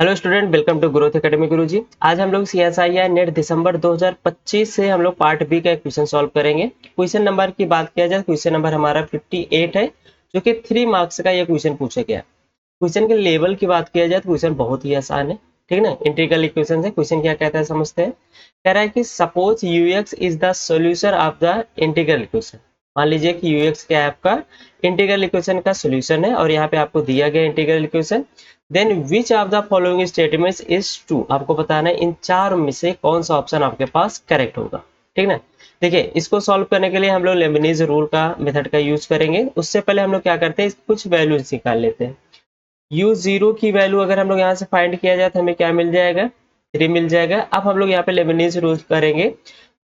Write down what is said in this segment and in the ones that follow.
Hello student, welcome to growth academy Guruji. आज हम लोग CSIR नेट दिसंबर 2025 से हम लोग पार्ट बी का एक क्वेश्चन सॉल्व करेंगे। क्वेश्चन नंबर की बात किया जाए, क्वेश्चन नंबर हमारा 58 है, जो कि 3 मार्क्स का ये क्वेश्चन पूछा गया। क्वेश्चन के लेवल की बात किया जाए तो क्वेश्चन बहुत ही आसान है, ठीक है ना। इंटीग्रल इक्वेशन है। क्वेश्चन क्या कहता है समझते हैं। कह रहा है कि suppose ux is the solution of the integral equation. मान लीजिए कि ux क्या है, आपका इंटीग्रल इक्वेशन का सोल्यूशन है और यहाँ पे आपको दिया गया integral equation. Then which of the following statements is true. आपको बताना है इन चार में से कौन सा ऑप्शन आपके पास करेक्ट होगा, ठीक ना। देखिए, इसको सॉल्व करने के लिए हम लोग लेबनीज रूल का मेथड का यूज करेंगे। उससे पहले हम लोग क्या करते हैं, कुछ वैल्यूज निकाल लेते हैं। u0 की वैल्यू अगर हम लोग यहाँ से फाइंड किया जाए तो हमें क्या मिल जाएगा, 3 मिल जाएगा। अब हम लोग यहाँ पे लेबनीज रूल करेंगे,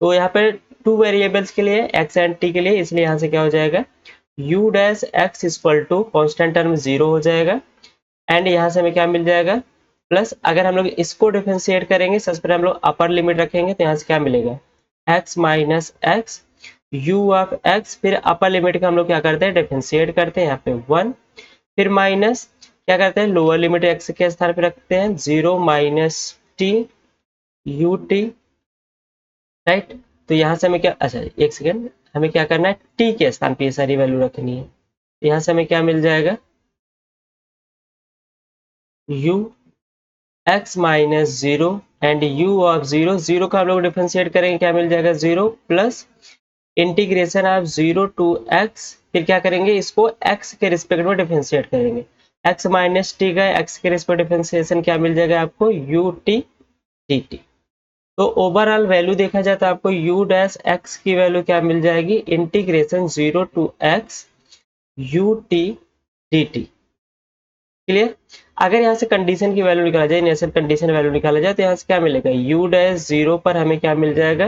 तो यहाँ पे 2 वेरिएबल्स के लिए x एंड t के लिए, इसलिए यहाँ से क्या हो जाएगा, u dash x equal to constant term 0 हो जाएगा। एंड यहाँ से हमें क्या मिल जाएगा, प्लस अगर हम लोग इसको डिफरेंशिएट करेंगे, सबसे पहले हम लोग अपर लिमिट रखेंगे तो यहाँ से क्या मिलेगा, x minus x u of x। फिर अपर लिमिट का हम लोग क्या करते हैं, डिफरेंशिएट करते हैं, यहाँ पे 1। फिर माइनस क्या करते हैं, लोअर लिमिट x के स्थान पे रखते हैं 0 minus T U T, right. तो यहाँ से हमें क्या, अच्छा एक सेकेंड, हमें क्या करना है, t के स्थान पे ये सारी वैल्यू रखनी है। यहाँ से हमें क्या मिल जाएगा, u x minus 0 and u of 0, 0 का हम लोग डिफरेंशिएट करेंगे, क्या मिल जाएगा, 0 plus integration of 0 to x। फिर क्या करेंगे, इसको x के रिस्पेक्ट में डिफरेंशिएट करेंगे। x माइनस टी का x के रिस्पेक्ट डिफरेंशिएशन क्या मिल जाएगा आपको, u टी डी टी। तो ओवरऑल वैल्यू देखा जाए तो आपको u डैश x की वैल्यू क्या मिल जाएगी, integration 0 to x u T D T. Clear. अगर यहाँ से कंडीशन की वैल्यू निकाला जाए, इनिशियल कंडीशन वैल्यू निकाला जाए, तो यहाँ से क्या मिलेगा, u डैश 0 पर हमें क्या मिल जाएगा,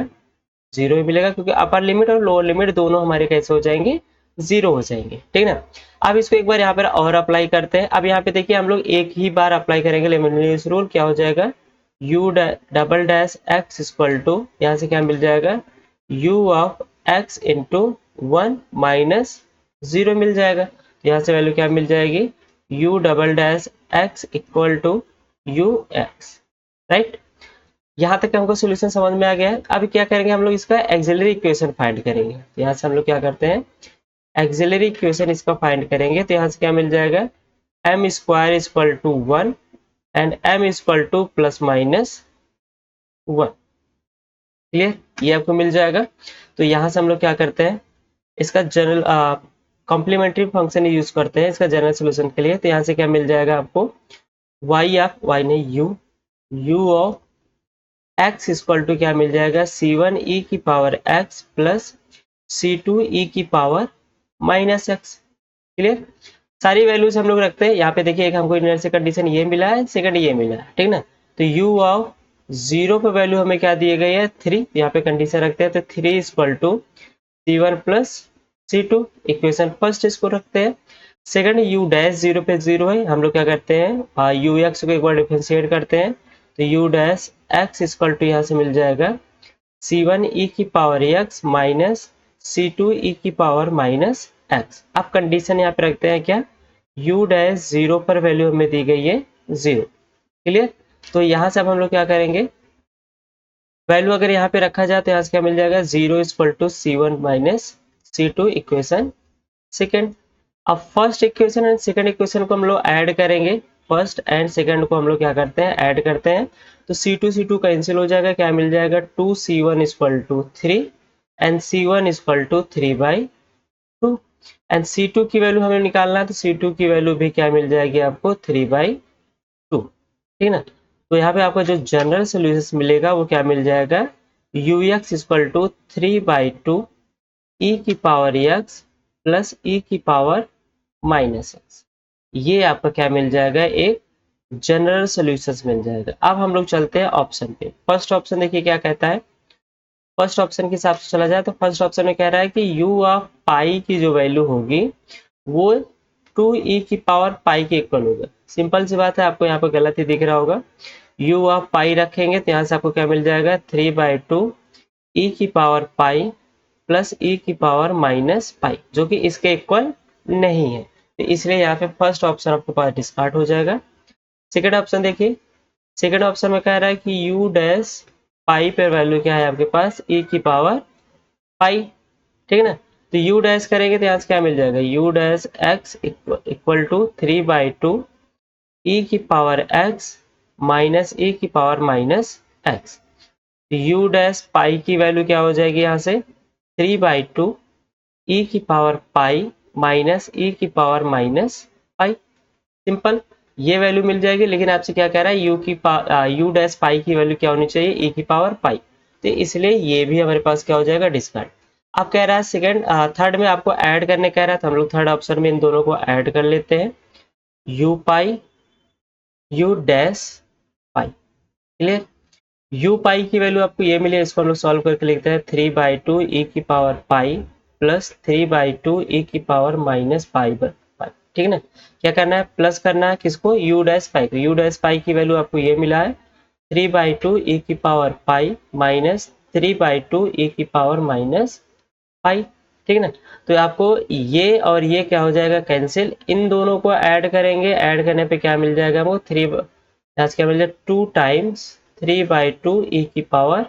0 ही मिलेगा, क्योंकि अपर लिमिट और लोअर लिमिट दोनों हमारे कैसे हो जाएंगे, 0 हो जाएंगे, ठीक ना। अब इसको एक बार यहाँ पर और अप्लाई करते हैं। अब यहाँ पे देखिए, हम लोग एक ही बार अप्लाई करेंगे लेबनीज रूल। क्या हो जाएगा, u double dash x equal to, यहाँ से क्या मिल जाएगा, u of x into 1 minus 0 मिल जाएगा। यहाँ से वैल्यू क्या मिल जाएगी, u double dash x equal to u x, right. यहाँ तक हमको सॉल्यूशन समझ में आ गया है। अब क्या करेंगे, हम लोग इसका एक्सिलरी इक्वेशन फाइंड करेंगे। यहाँ से हम लोग क्या करते हैं, एक्सिलरी इक्वेशन इसका फाइंड करेंगे। तो यहाँ से क्या मिल जाएगा, m square equal to 1 and m equal to plus minus 1। Clear, ये आपको मिल जाएगा। तो यहाँ से हम लोग क्या करते हैं, इसका जनरल कॉम्प्लीमेंट्री फंक्शन यूज करते हैं इसका जनरल सोल्यूशन के लिए। तो यहाँ से क्या मिल जाएगा आपको, y ऑफ y नहीं u of x equal to क्या मिल जाएगा, c1 e की power x plus c2 e की पावर माइनस x। क्लियर, सारी वैल्यूज हम लोग रखते हैं। यहाँ पे देखिए, एक हमको इनर्शियल कंडीशन ये मिला है, सेकंड ये मिला है, ठीक ना। तो u ऑफ 0 पे वैल्यू हमें क्या दी गई है, 3। यहाँ पे कंडीशन रखते हैं, तो 3 equal to c1 plus c2, equation first इसको रखते हैं। सेकंड u डैश 0 पे 0 है, हम लोग क्या करते हैं, u x को एक बार डिफरेंशिएट करते हैं। तो u dash x equal to यहाँ से मिल जाएगा c1 e की power x minus c2 e की पावर माइनस x। अब कंडीशन यहाँ पे रखते हैं क्या, u डैश 0 पर वैल्यू हमें दी गई है 0। क्लियर, तो यहाँ से अब हम लोग क्या करेंगे, वैल्यू अगर यहाँ पे रखा जाए तो यहाँ से क्या मिल जाएगा, 0 equal to c1 minus c2, equation second. अब first equation and second equation को हम लोग ऐड करेंगे। फर्स्ट एंड सेकंड को हम लोग क्या करते हैं, ऐड करते हैं। तो c2 कैंसिल हो जाएगा, क्या मिल जाएगा, 2c1 equal to 3 and c1 equal to 3/2। And c2 की वैल्यू हमें निकालना है, तो c2 की वैल्यू भी क्या मिल जाएगी आपको, 3/2, ठीक ना। तो यहाँ पे आपको जो जनरल सोल्यूशन मिलेगा वो क्या मिल जाएगा, ux इक्वल टू 3/2 e की पावर x प्लस e की पावर माइनस x। ये आपका क्या मिल जाएगा, एक जनरल सोल्यूशन मिल जाएगा। अब हम लोग चलते हैं ऑप्शन पे। फर्स्ट ऑप्शन देखिए क्या कहता है। फर्स्ट ऑप्शन के हिसाब से चला जाए तो फर्स्ट ऑप्शन में कह रहा है कि u ऑफ पाई की जो वैल्यू होगी वो 2e की पावर पाई के इक्वल होगा। सिंपल सी बात है, आपको यहाँ पे गलत ही दिख रहा होगा। u ऑफ पाई रखेंगे तो यहाँ से आपको क्या मिल जाएगा, 3/2 e की पावर पाई प्लस e की पावर माइनस पाई, जो कि इसके इक्वल नहीं है। तो इसलिए यहाँ पे फर्स्ट ऑप्शन आपके पास डिस्कार्ड हो जाएगा। सेकेंड ऑप्शन देखिए, सेकंड ऑप्शन में कह रहा है कि u डैश पाई पे वैल्यू क्या है आपके पास e की पावर पाई, ठीक है ना। तो u डैश करेंगे तो यहाँ से क्या मिल जाएगा, u dash x equal to 3/2 e की पावर x माइनस e की power minus x। u dash pi की वैल्यू क्या हो जाएगी यहाँ से 3/2 e की पावर पाई माइनस e की पावर माइनस पाई। सिंपल, ये वैल्यू मिल जाएगी। लेकिन आपसे क्या कह रहा है, u डैश पाई की वैल्यू क्या होनी चाहिए, e की पावर पाई। तो इसलिए ये भी हमारे पास क्या हो जाएगा, डिस्कार्ड। अब कह रहा है सेकंड थर्ड में आपको ऐड करने कह रहा है, तो हम लोग थर्ड ऑप्शन में इन दोनों को ऐड कर लेते हैं, u पाई u डैश पाई। क्लियर, u पाई की वैल्यू आपको ये मिली है, इसको हम लोग सॉल्व करके लिखते हैं 3/2 e की पावर पाई प्लस 3/2 e की power minus pi by pi, ठीक है ना। क्या करना है, प्लस करना है किसको, u डैश पाई को। u डैश पाई की वैल्यू आपको ये मिला है 3/2 e की पावर पाई माइनस 3/2 e की पावर माइनस पाई, ठीक है ना। तो आपको ये और ये क्या हो जाएगा, कैंसिल। इन दोनों को ऐड करेंगे, ऐड करने पे क्या मिल जाएगा हमको, यहाँ से क्या मिल जाएगा 2 टाइम्स 3/2 e की पावर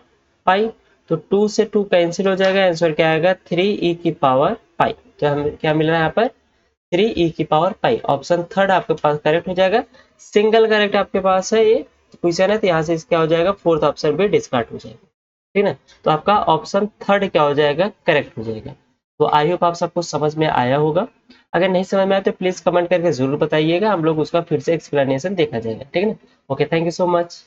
पाई। तो 2 से 2 कैंसिल हो जाएगा, आंसर क्या आएगा 3 e की पावर पाई। तो हमें क्या मिल रहा है यहाँ पर 3 e की पावर पाई। ऑप्शन थर्ड आपके पास करेक्ट हो जाएगा। सिंगल करेक्ट आपके पास है ये क्वेश्चन है, तो यहाँ से क्या हो जाएगा, फोर्थ ऑप्शन भी डिस्कार्ड हो जाएगा, ठीक है ना। तो आपका ऑप्शन थर्ड क्या हो जाएगा, करेक्ट हो जाएगा। तो आई होप आप सबको समझ में आया होगा। अगर नहीं समझ में आया तो प्लीज कमेंट करके जरूर बताइएगा, हम लोग उसका फिर से एक्सप्लेनेशन देखा जाएगा, ठीक है ना। Okay, thank you so much.